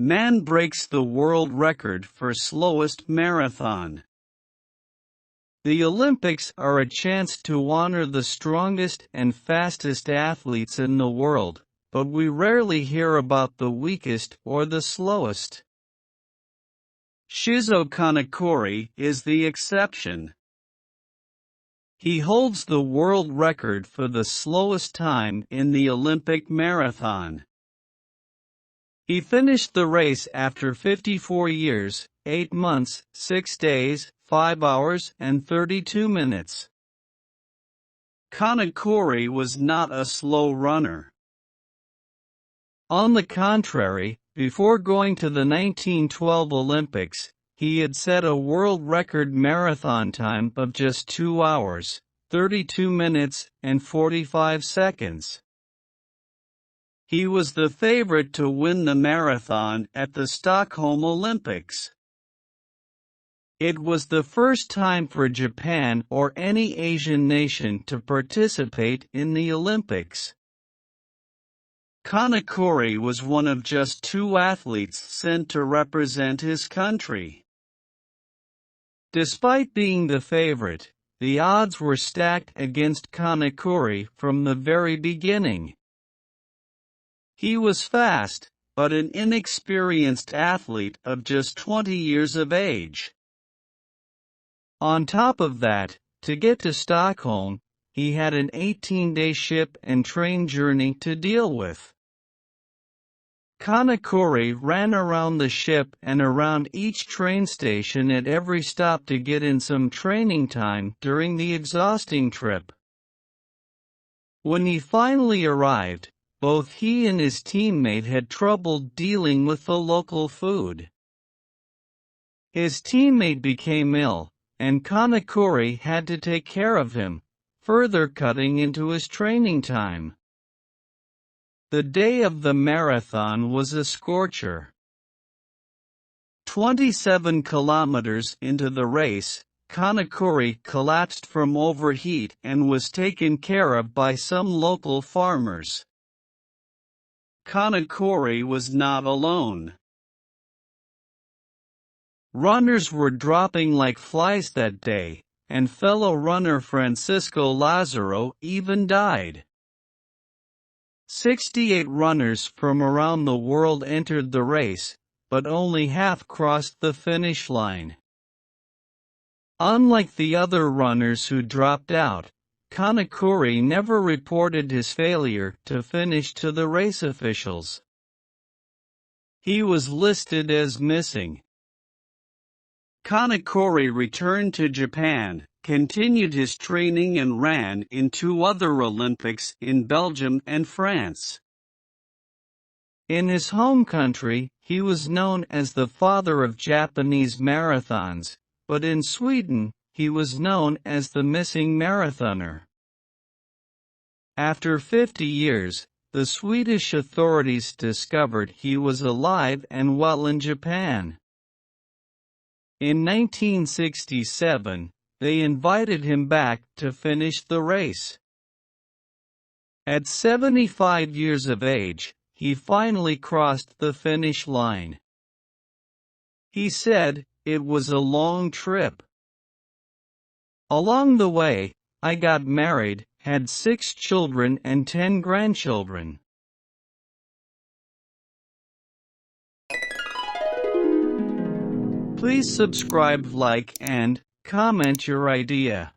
Man breaks the world record for slowest marathon. The Olympics are a chance to honor the strongest and fastest athletes in the world, but we rarely hear about the weakest or the slowest. Shizo Kanekori is the exception. He holds the world record for the slowest time in the Olympic marathon. He finished the race after 54 years, 8 months, 6 days, 5 hours, and 32 minutes. Kanekori was not a slow runner. On the contrary, before going to the 1912 Olympics, he had set a world record marathon time of just 2 hours, 32 minutes, and 45 seconds. He was the favorite to win the marathon at the Stockholm Olympics. It was the first time for Japan or any Asian nation to participate in the Olympics. Kanekori was one of just 2 athletes sent to represent his country. Despite being the favorite, the odds were stacked against Kanekori from the very beginning. He was fast, but an inexperienced athlete of just 20 years of age. On top of that, to get to Stockholm, he had an 18-day ship and train journey to deal with. Kanekori ran around the ship and around each train station at every stop to get in some training time during the exhausting trip. When he finally arrived, both he and his teammate had trouble dealing with the local food. His teammate became ill, and Kanekori had to take care of him, further cutting into his training time. The day of the marathon was a scorcher. 27 kilometers into the race, Kanekori collapsed from overheat and was taken care of by some local farmers. Kanekori was not alone. Runners were dropping like flies that day, and fellow runner Francisco Lazaro even died. 68 runners from around the world entered the race, but only half crossed the finish line. Unlike the other runners who dropped out, Kanekori never reported his failure to finish to the race officials. He was listed as missing. Kanekori returned to Japan, continued his training and ran in 2 other Olympics in Belgium and France. In his home country, he was known as the father of Japanese marathons, but in Sweden, he was known as the missing marathoner. After 50 years, the Swedish authorities discovered he was alive and well in Japan. In 1967, they invited him back to finish the race. At 75 years of age, he finally crossed the finish line. He said, "It was a long trip. Along the way, I got married, had 6 children and 10 grandchildren." Please subscribe, like, and comment your idea.